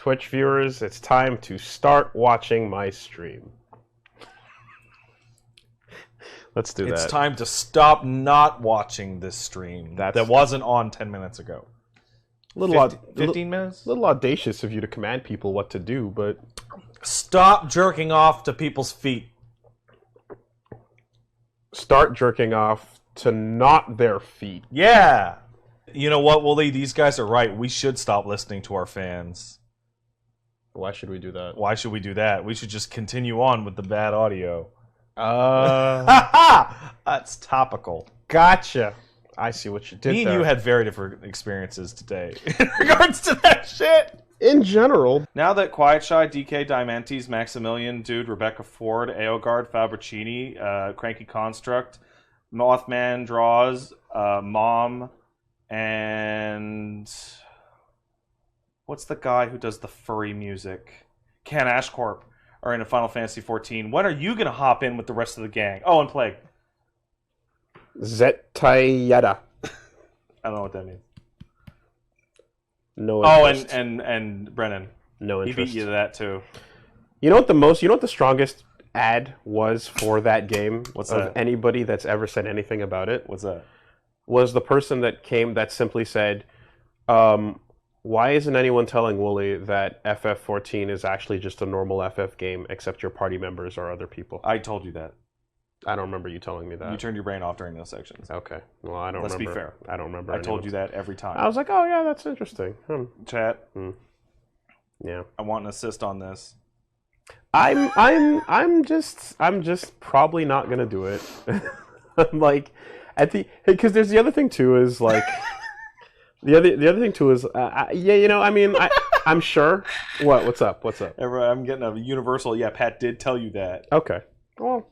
Twitch viewers, it's time to start watching my stream. Let's do that. It's time to stop not watching this stream that wasn't on 10 minutes ago. 15 minutes? A little audacious of you to command people what to do, but... Stop jerking off to people's feet. Start jerking off to not their feet. Yeah! You know what, Woolie? These guys are right. We should stop listening to our fans. Why should we do that? Why should we do that? We should just continue on with the bad audio. That's topical. Gotcha. I see what you did Me and there. you had very different experiences today in regards to that shit. In general. Now that Quiet Shy, DK, Diamantes, Maximilian, Dude, Rebecca Ford, Aogard, Fabricini, Cranky Construct, Mothman Draws, Mom, and... what's the guy who does the furry music? Can Ashcorp are in a Final Fantasy XIV. When are you going to hop in with the rest of the gang? Oh, and Plague. Zetayada. I don't know what that means. No interest. Oh, and Brennan. No interest. He beat you to that, too. You know what the strongest ad was for that game? What's of that? Anybody that's ever said anything about it? What's that? Was the person that came that simply said, why isn't anyone telling Woolie that FF14 is actually just a normal FF game, except your party members are other people? I told you that. I don't remember you telling me that. You turned your brain off during those sections. Okay. Well, I don't Let's remember. be fair. I don't remember. I told you that every time. I was like, oh, yeah, that's interesting. Chat. Yeah. I want an assist on this. I'm just probably not gonna do it. Like, because there's the other thing too is like, the other thing too is yeah, you know, I mean, I'm sure. What's up? I'm getting a universal. Yeah, Pat did tell you that. Okay. Well,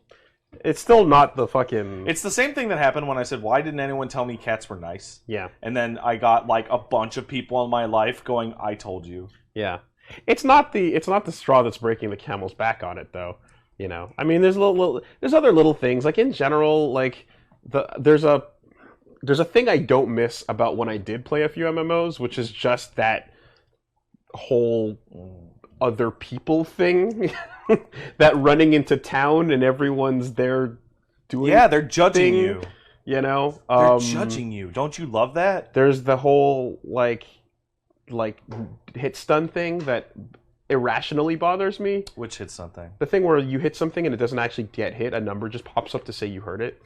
it's still not the fucking. It's the same thing that happened when I said, "Why didn't anyone tell me cats were nice?" Yeah. And then I got like a bunch of people in my life going, "I told you." Yeah. It's not the straw that's breaking the camel's back on it, though. You know, I mean, there's other little things. Like in general, like there's a thing I don't miss about when I did play a few MMOs, which is just that whole other people thing. That running into town and everyone's there doing. Yeah, they're judging you. You know, they're judging you. Don't you love that? There's the whole like hit stun thing that irrationally bothers me. Which hit stun thing? The thing where you hit something and it doesn't actually get hit, a number just pops up to say you heard it.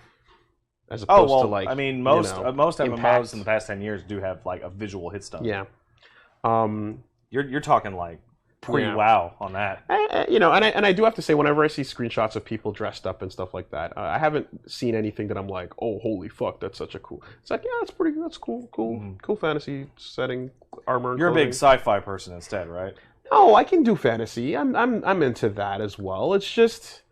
As opposed to like, I mean, most MMOs impact. in the past 10 years do have like a visual hit stun. Yeah. You're talking like pre-WoW on that. You know, and I do have to say, whenever I see screenshots of people dressed up and stuff like that, I haven't seen anything that I'm like, oh, holy fuck, that's such a cool. It's like, yeah, that's cool, cool fantasy setting, armor. You're a big sci-fi person instead, right? No, I can do fantasy. I'm into that as well. It's just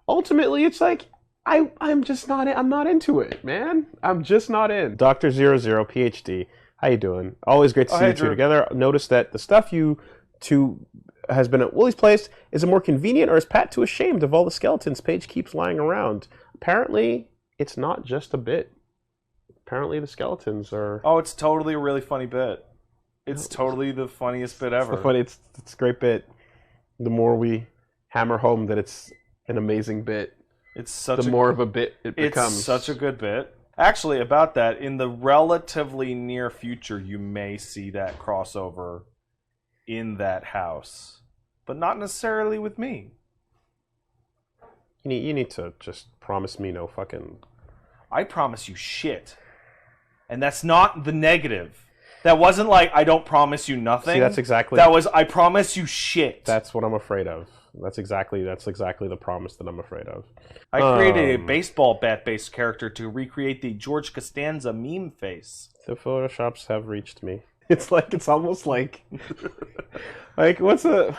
ultimately, it's like I'm just not. I'm not into it, man. I'm just not in. Dr. 00 PhD, how you doing? Always great to see you two together. Notice that the stuff you two has been at Woolie's place. Is it more convenient, or is Pat too ashamed of all the skeletons Paige keeps lying around? Apparently, it's not just a bit. Apparently, the skeletons are... Oh, it's totally a really funny bit. It's totally the funniest bit ever. It's a great bit. The more we hammer home that it's an amazing bit, the more of a bit it becomes. It's such a good bit. Actually, about that, in the relatively near future, you may see that crossover in that house, but not necessarily with me. You need to just promise me no fucking... I promise you shit. And that's not the negative. That wasn't like, I don't promise you nothing. See, that's exactly... That was, I promise you shit. That's what I'm afraid of. That's exactly the promise that I'm afraid of. I created a baseball bat-based character to recreate the George Costanza meme face. The Photoshops have reached me. It's almost like... like, what's a...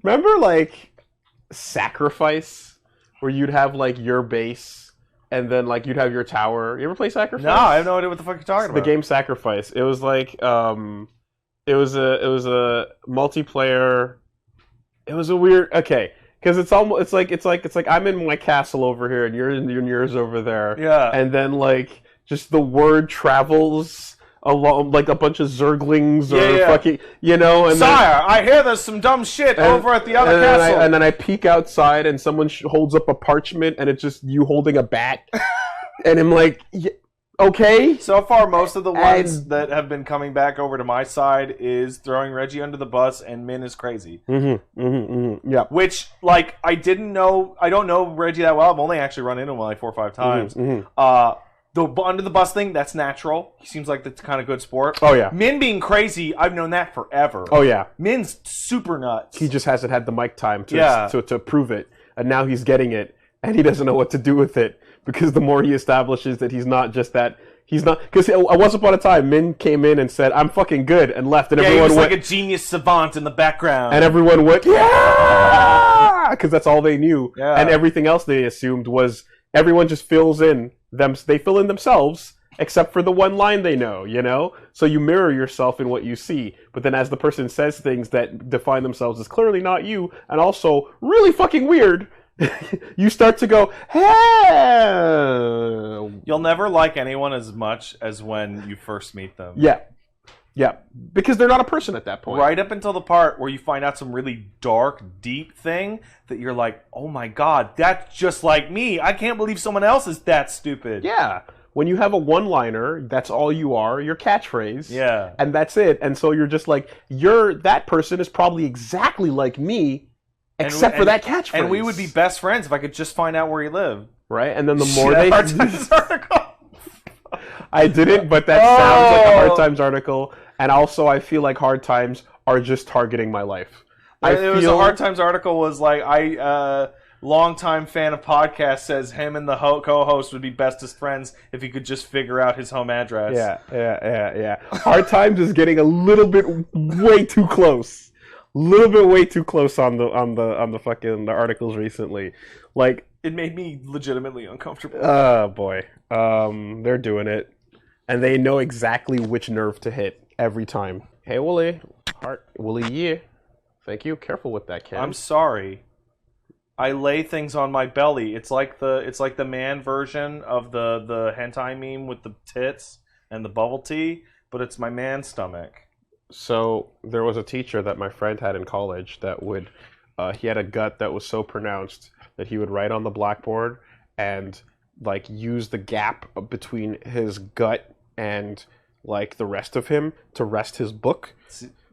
Remember, like, Sacrifice? Where you'd have, like, your base, and then, like, you'd have your tower. You ever play Sacrifice? No, I have no idea what the fuck you're talking about. The game Sacrifice. It was, like, it was a multiplayer... It was a weird... Okay. Because it's almost... It's like I'm in my castle over here, and you're in yours over there. Yeah. And then, like, just the word travels... like a bunch of zerglings or Yeah. fucking, you know. And Sire, I hear there's some dumb shit over at the other castle. And then I peek outside and someone holds up a parchment and it's just you holding a bat. And I'm like, okay. So far, most of the ones that have been coming back over to my side is throwing Reggie under the bus and Min is crazy. Yeah. Which, like, I don't know Reggie that well. I've only actually run into him like 4 or 5 times. The under the bus thing, that's natural. He seems like the kind of good sport. Oh, yeah. Min being crazy, I've known that forever. Oh, yeah. Min's super nuts. He just hasn't had the mic time to prove it. And now he's getting it. And he doesn't know what to do with it. Because the more he establishes that he's not just that... He's not... Because once upon a time, Min came in and said, I'm fucking good, and left. And everyone he was went, like a genius savant in the background. And everyone went, yeah! Because that's all they knew. Yeah. And everything else they assumed was... Everyone just fills in they fill in themselves, except for the one line they know, you know? So you mirror yourself in what you see, but then as the person says things that define themselves as clearly not you, and also really fucking weird, you start to go, hey! You'll never like anyone as much as when you first meet them. Yeah, because they're not a person at that point. Right up until the part where you find out some really dark, deep thing that you're like, oh my god, that's just like me. I can't believe someone else is that stupid. Yeah. When you have a one-liner, that's all you are, your catchphrase. Yeah. And that's it. And so you're just like, that person is probably exactly like me, except for that catchphrase. And we would be best friends if I could just find out where he lived. Right? And then the more they... Hard Times article. I didn't, but that sounds like a Hard Times article. And also, I feel like Hard Times are just targeting my life. It was a Hard Times article was like, longtime fan of podcasts says him and the co-host would be bestest friends if he could just figure out his home address. Yeah. Hard Times is getting a little bit way too close. On the fucking articles recently. Like, it made me legitimately uncomfortable. Oh boy. They're doing it. And they know exactly which nerve to hit every time. Hey Woolie. Woolie, yeah. Thank you. Careful with that, Ken. I'm sorry. I lay things on my belly. It's like the man version of the hentai meme with the tits and the bubble tea, but it's my man stomach. So there was a teacher that my friend had in college that would he had a gut that was so pronounced that he would write on the blackboard and like use the gap between his gut and like the rest of him to rest his book.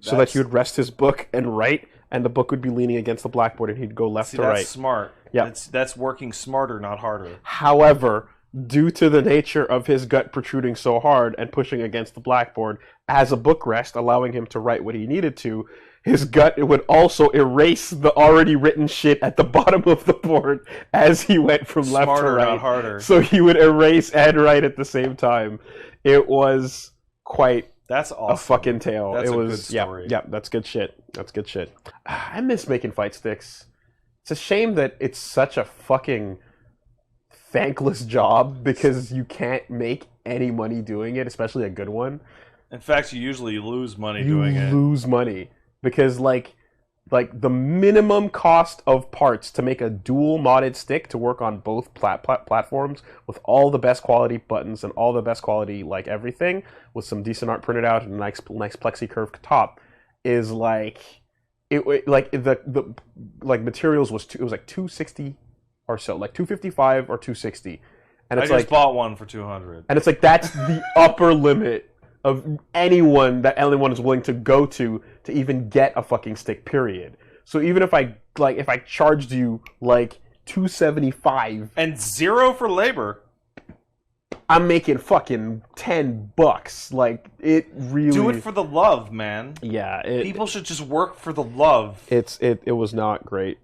So that he would rest his book and write, and the book would be leaning against the blackboard, and he'd go left to right. That's smart. Yeah, that's working smarter, not harder. However, due to the nature of his gut protruding so hard and pushing against the blackboard as a book rest, allowing him to write what he needed to, his gut would also erase the already written shit at the bottom of the board as he went from left to right. Not harder. So he would erase and write at the same time. It was quite... That's awesome. A fucking tale. That's it was, a good story. Yeah, that's good shit. I miss making fight sticks. It's a shame that it's such a fucking thankless job because you can't make any money doing it, especially a good one. In fact, you usually lose money doing it. You lose money because like the minimum cost of parts to make a dual modded stick to work on both platforms with all the best quality buttons and all the best quality like everything with some decent art printed out and a nice plexi curved top is like the materials it was like $260 or so, like $255 or $260, and it's I just bought one for $200, and it's like that's the upper limit of anyone is willing to go to even get a fucking stick, period. So even if I charged you like $275 and $0 for labor, I'm making fucking $10. Like, it really... Do it for the love, man. Yeah. People should just work for the love. It was not great,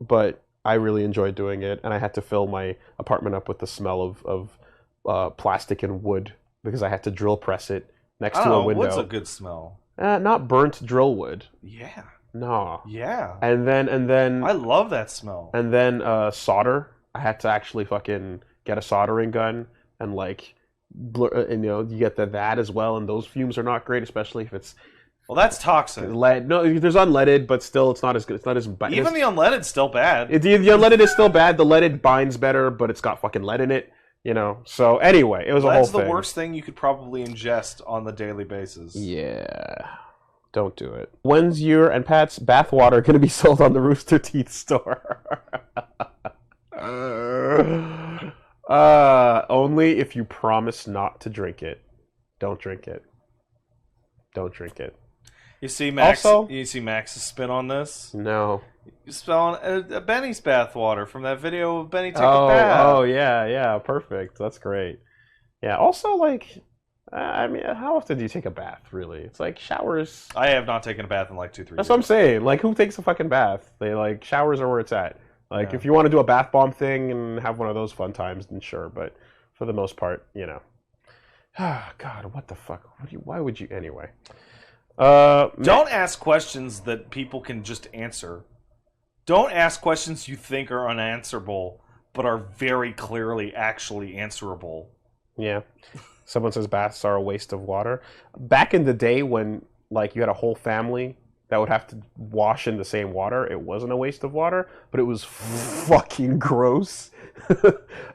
but I really enjoyed doing it, and I had to fill my apartment up with the smell of plastic and wood because I had to drill press it next to a window. Wood's a good smell. Not burnt drill wood. Yeah. No. Yeah. And then I love that smell. And then solder. I had to actually fucking get a soldering gun and like, and you get that as well. And those fumes are not great, especially if it's. Well, that's toxic. Lead. No, there's unleaded, but still, it's not as good. It's not as bad. Even the unleaded's still bad. The unleaded is still bad. The leaded binds better, but it's got fucking lead in it. You know. So anyway, it was a whole That's thing. the worst thing you could probably ingest on the daily basis. Yeah. Don't do it. When's your and Pat's bathwater going to be sold on the Rooster Teeth store? Only if you promise not to drink it. Don't drink it. Don't drink it. You see Max. Also, you see Max's spin on this. No. You spell on Benny's bathwater from that video of Benny taking a bath. Oh yeah, perfect. That's great. Yeah. Also, like, I mean, how often do you take a bath? Really, it's like showers. I have not taken a bath in like 2-3 years. That's what I'm saying. Like, who takes a fucking bath? They like showers are where it's at. Like, if you want to do a bath bomb thing and have one of those fun times, then sure. But for the most part, you know. Ah, God, what the fuck? Why would you anyway? Don't ask questions that people can just answer. Don't ask questions you think are unanswerable, but are very clearly actually answerable. Yeah. Someone says baths are a waste of water. Back in the day when, like, you had a whole family that would have to wash in the same water, it wasn't a waste of water, but it was fucking gross.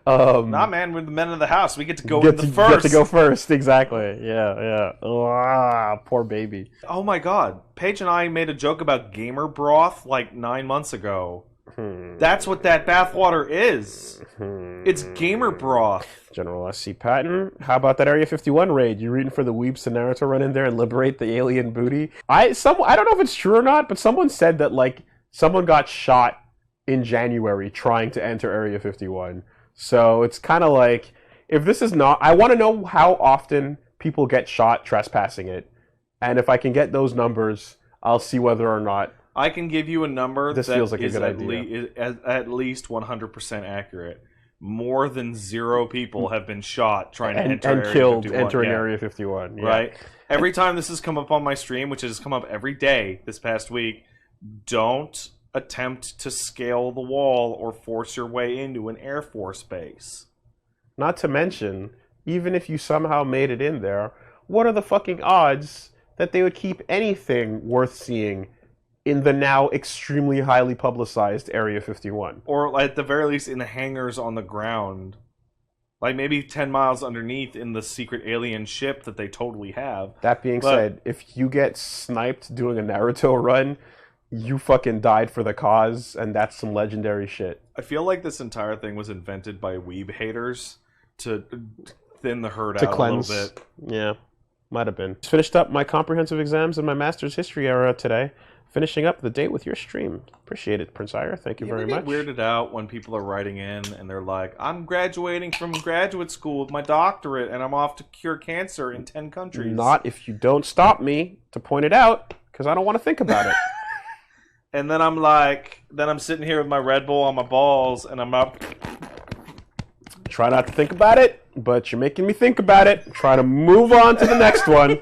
Nah, man, we're the men of the house. We get to go in the first. Get to go first, exactly. Yeah. Poor baby. Oh my God, Paige and I made a joke about gamer broth like 9 months ago. That's what that bathwater is. It's gamer broth. General SC Patton, how about that Area 51 raid? You rooting for the weebs to Naruto run in there and liberate the alien booty? I don't know if it's true or not, but someone said that, like, someone got shot in January trying to enter Area 51. So it's kind of like, if this is not... I want to know how often people get shot trespassing it. And if I can get those numbers, I'll see whether or not... I can give you a number this feels like a good idea. At least 100% accurate. More than 0 people have been shot trying to enter and Area killed 51. entering Area 51. Yeah. Right? Every time this has come up on my stream, which has come up every day this past week, don't attempt to scale the wall or force your way into an Air Force base. Not to mention, even if you somehow made it in there, what are the fucking odds that they would keep anything worth seeing in the now extremely highly publicized Area 51? Or at the very least in the hangars on the ground. Like maybe 10 miles underneath in the secret alien ship that they totally have. That being said, if you get sniped doing a Naruto run, you fucking died for the cause, and that's some legendary shit. I feel like this entire thing was invented by weeb haters to thin the herd to out cleanse. A little bit. Yeah, might have been. Just finished up my comprehensive exams in my master's history era today. Finishing up the date with your stream. Appreciate it, Prince Ira. Thank you very much. Get weirded out when people are writing in and they're like, I'm graduating from graduate school with my doctorate and I'm off to cure cancer in 10 countries. Not if you don't stop me to point it out, because I don't want to think about it. And then I'm sitting here with my Red Bull on my balls and I'm up. Try not to think about it, but you're making me think about it. Try to move on to the next one.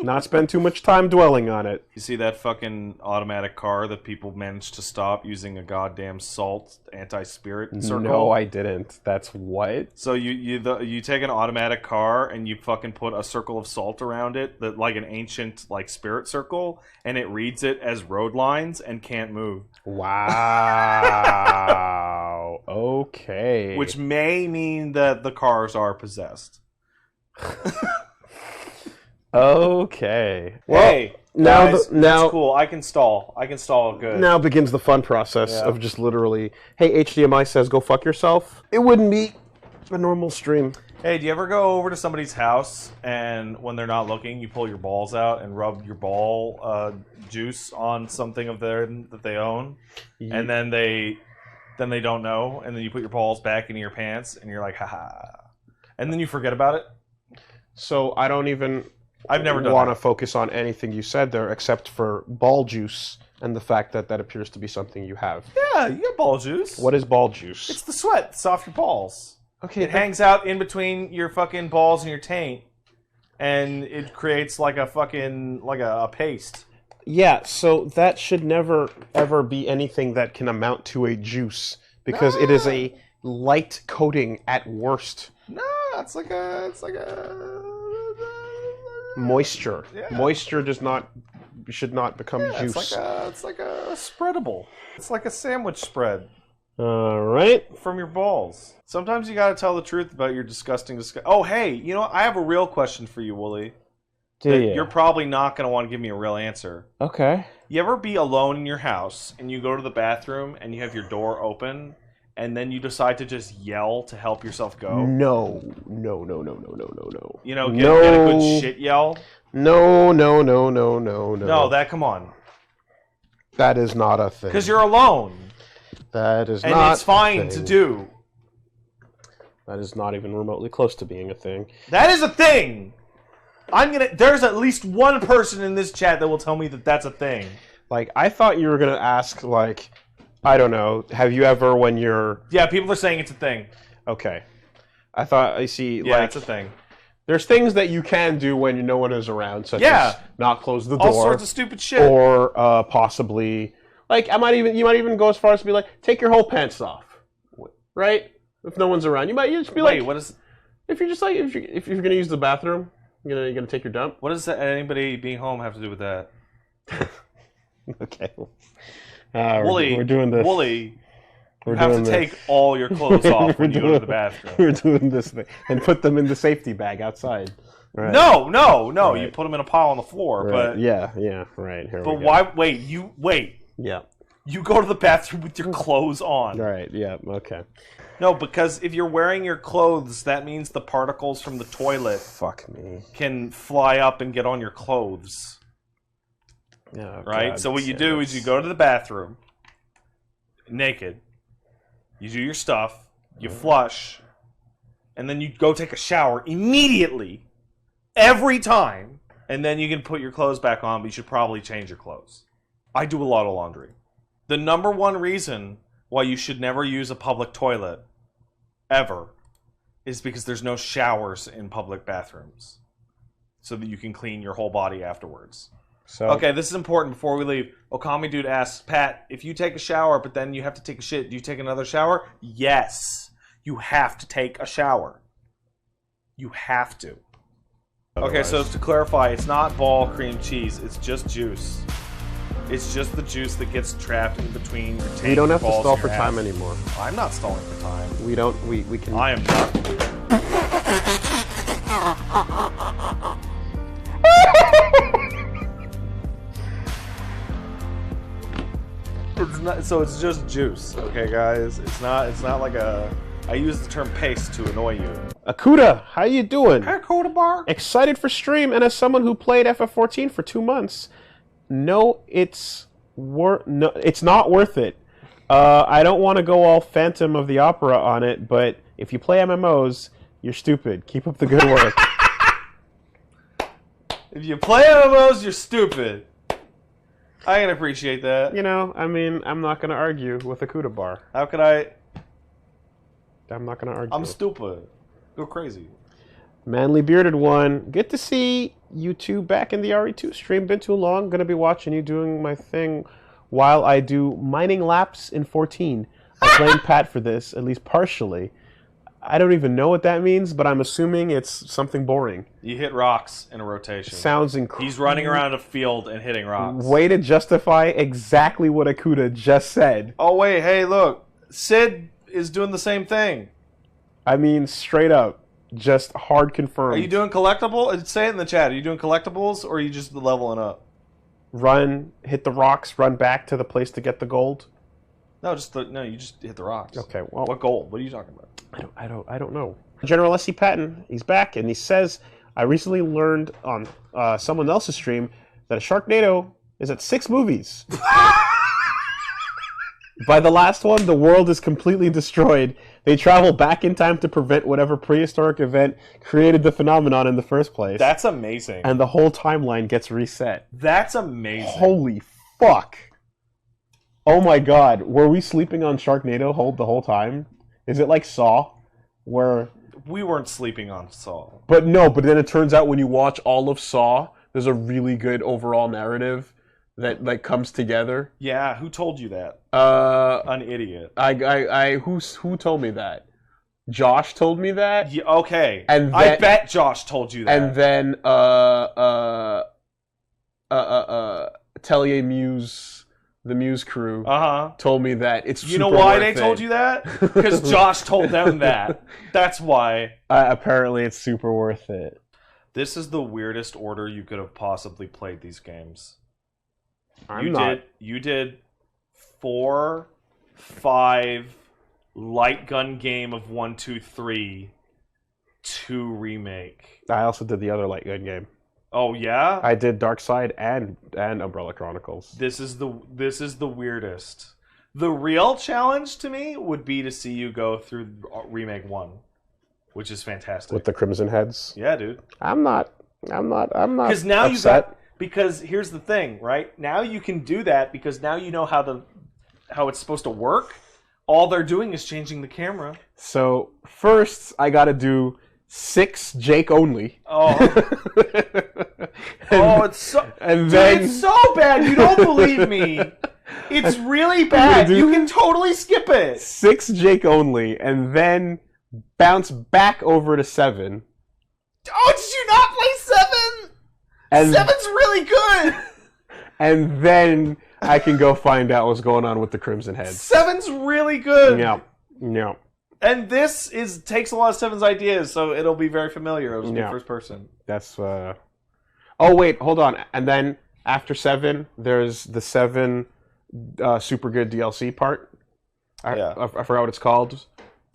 Not spend too much time dwelling on it. You see that fucking automatic car that people managed to stop using a goddamn salt anti-spirit circle? No, I didn't. That's what? So you take an automatic car and you fucking put a circle of salt around it, that like an ancient like spirit circle, and it reads it as road lines and can't move. Wow. Okay. Which may mean that the cars are possessed. Okay. Well, hey, now guys, now that's cool. I can stall good. Now begins the fun process of just literally, hey, HDMI says go fuck yourself. It wouldn't be a normal stream. Hey, do you ever go over to somebody's house and when they're not looking, you pull your balls out and rub your ball juice on something of theirs that they own, and then they don't know, and then you put your balls back into your pants and you're like, haha, and then you forget about it? So I don't even... I've never done want to focus on anything you said there except for ball juice and the fact that that appears to be something you have. Yeah, you got ball juice. What is ball juice? It's the sweat. It's off your balls. Okay. It hangs out in between your fucking balls and your taint, and it creates like a fucking, like a paste. Yeah, so that should never, ever be anything that can amount to a juice, because it is a light coating at worst. No, it's like a... Moisture. Yeah. Moisture should not become juice. It's like a spreadable. It's like a sandwich spread. All right. From your balls. Sometimes you gotta tell the truth about your disgusting. Oh, hey, you know what? I have a real question for you, Woolie. You're probably not gonna want to give me a real answer. Okay. You ever be alone in your house and you go to the bathroom and you have your door open and then you decide to just yell to help yourself go? No. You know, get a good shit yell? No. No, come on. That is not a thing. Because you're alone. That is not. And it's fine to do. That is not even remotely close to being a thing. That is a thing. There's at least one person in this chat that will tell me that that's a thing. Like, I thought you were gonna ask, like, I don't know. Have you ever, when you're? Yeah, people are saying it's a thing. Okay. I thought I see. Yeah, like, it's a thing. There's things that you can do when no one is around, such as not close the door, all sorts of stupid shit, or possibly, like, you might even go as far as to be like, take your whole pants off, right? If no one's around, you just be like, what is? If you're just like, if you're gonna use the bathroom, you're gonna take your dump. What does anybody being home have to do with that? Okay. Woolie, we're doing this. Woolie, you have to take all your clothes off when you go to the bathroom. We're doing this thing and put them in the safety bag outside. Right. No. Right. You put them in a pile on the floor. Right. But yeah, right. Here but we go. why? Wait. Yeah. You go to the bathroom with your clothes on. Right. Yeah. Okay. No, because if you're wearing your clothes, that means the particles from the toilet can fly up and get on your clothes. Oh, right? God, so what you do is you go to the bathroom naked, you do your stuff, you flush, and then you go take a shower immediately, every time, and then you can put your clothes back on, but you should probably change your clothes. I do a lot of laundry. The number one reason why you should never use a public toilet, ever, is because there's no showers in public bathrooms, so that you can clean your whole body afterwards. So, okay, this is important before we leave. Okami Dude asks, Pat, if you take a shower, but then you have to take a shit, do you take another shower? Yes. You have to take a shower. You have to. Okay, so to clarify, it's not ball cream cheese. It's just juice. It's just the juice that gets trapped in between your taint. We don't have to stall for ass. time anymore. I'm not stalling for time. We don't. We can. I am not. So it's just juice, okay, guys. It's not like a. I use the term paste to annoy you. Akuda, how you doing? Hey, Akuda Bar. Excited for stream, and as someone who played FF14 for 2 months, it's not worth it. I don't want to go all Phantom of the Opera on it, but if you play MMOs, you're stupid. Keep up the good work. If you play MMOs, you're stupid. I can appreciate that. You know, I mean, I'm not going to argue with Akuda Bar. How could I? I'm not going to argue. I'm stupid. Go crazy. Manly Bearded One. Good to see you two back in the RE2 stream. Been too long. Going to be watching you doing my thing while I do mining laps in 14. I blame Pat for this, at least partially. I don't even know what that means, but I'm assuming it's something boring. You hit rocks in a rotation. Sounds incredible. He's running around a field and hitting rocks. Way to justify exactly what Akuda just said. Oh, wait, hey, look. Sid is doing the same thing. I mean, straight up. Just hard confirmed. Are you doing collectible? Say it in the chat. Are you doing collectibles, or are you just leveling up? Run, hit the rocks, run back to the place to get the gold? No, you just hit the rocks. Okay, well... What gold? What are you talking about? I don't know. General S.C. Patton, he's back, and he says, I recently learned on someone else's stream that a Sharknado is at 6 movies. By the last one, the world is completely destroyed. They travel back in time to prevent whatever prehistoric event created the phenomenon in the first place. That's amazing. And the whole timeline gets reset. That's amazing. Holy fuck. Oh my god. Were we sleeping on Sharknado the whole time? Is it like Saw? Where... We weren't sleeping on Saw. But then it turns out when you watch all of Saw, there's a really good overall narrative that like comes together. Yeah, who told you that? An idiot. Who told me that? Josh told me that. Yeah, okay. And then, I bet Josh told you that. And then Tellier Muse the Muse crew, Uh-huh. told me that it's You know super why worth they told it. you that? Because Josh told them that. That's why. Apparently, it's super worth it. This is the weirdest order you could have possibly played these games. You did 4, 5, light gun game of 1, 2, 3, 2 remake. I also did the other light gun game. Oh yeah? I did Dark Side and Umbrella Chronicles. This is the weirdest. The real challenge to me would be to see you go through remake 1, which is fantastic. With the Crimson Heads. Yeah, dude. I'm not Because now upset. you got. Because here's the thing, right? Now you can do that because now you know how it's supposed to work. All they're doing is changing the camera. So first, I got to do 6 Jake only. Oh, it's so. And then It's so bad. You don't believe me. It's really bad. You can totally skip it. 6 Jake only, and then bounce back over to 7. Oh, did you not play 7? And 7's really good. And then I can go find out what's going on with the Crimson Heads. 7's really good. Yeah. And this takes a lot of 7's ideas, so it'll be very familiar. It'll be first person. That's Oh wait, hold on. And then after 7, there's the 7 super good DLC part. I forgot what it's called,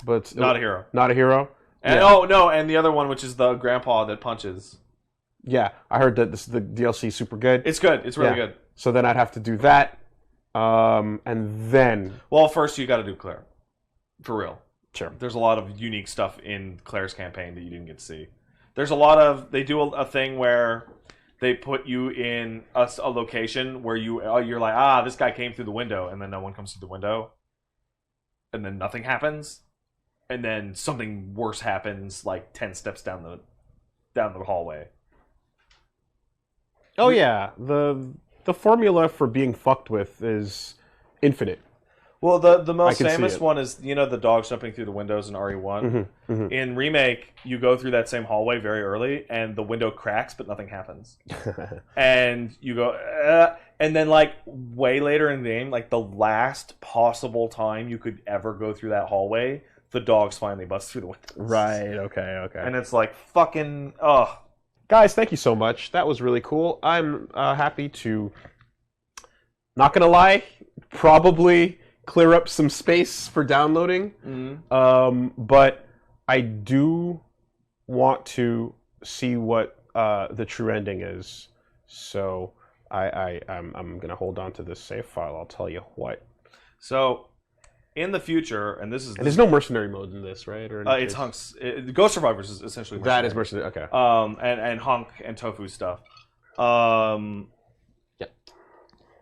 but Not a hero. Not a hero. And oh no, and the other one, which is the grandpa that punches. Yeah, I heard that the DLC is super good. It's good. It's really good. So then I'd have to do that, and then. Well, first you got to do Claire, for real. Sure. There's a lot of unique stuff in Claire's campaign that you didn't get to see. There's a lot of they do a thing where they put you in a location where you're like, this guy came through the window, and then no one comes through the window, and then nothing happens, and then something worse happens like 10 steps down the hallway. Oh yeah, the formula for being fucked with is infinite. Well, the most can see famous it. one is, the dogs jumping through the windows in RE1. Mm-hmm, mm-hmm. In Remake, you go through that same hallway very early, and the window cracks, but nothing happens. And you go, and then, way later in the game, the last possible time you could ever go through that hallway, the dogs finally bust through the windows. Right, okay. And it's fucking, ugh. Guys, thank you so much. That was really cool. I'm happy to, not gonna lie, probably clear up some space for downloading. Mm-hmm. But I do want to see what the true ending is. So I'm gonna hold on to this save file. I'll tell you what. So, in the future, and this is... there's no mercenary mode in this, right? Or it's Hunks. Ghost Survivors is essentially mercenary. That is mercenary, okay. And Hunk and Tofu stuff. In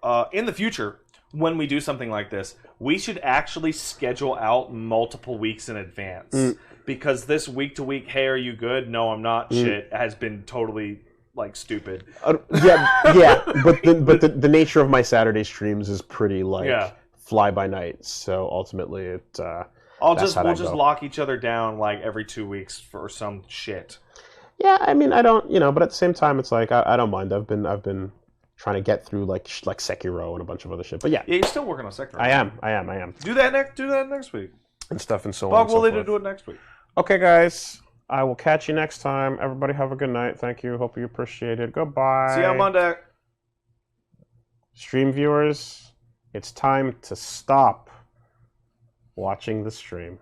the future, when we do something like this, we should actually schedule out multiple weeks in advance. Because this week-to-week, hey, are you good? No, I'm not shit, has been totally, stupid. Yeah, but the nature of my Saturday streams is pretty, fly by night, so ultimately we'll just lock each other down every 2 weeks for some shit. Yeah, I mean I don't but at the same time it's I don't mind. I've been trying to get through like Sekiro and a bunch of other shit. But yeah, you're still working on Sekiro. I am. Do that next week. And stuff and so on. Bug and so Woolie forth. to do it next week. Okay, guys. I will catch you next time. Everybody have a good night. Thank you. Hope you appreciate it. Goodbye. See you on Monday. Stream viewers, it's time to stop watching the stream.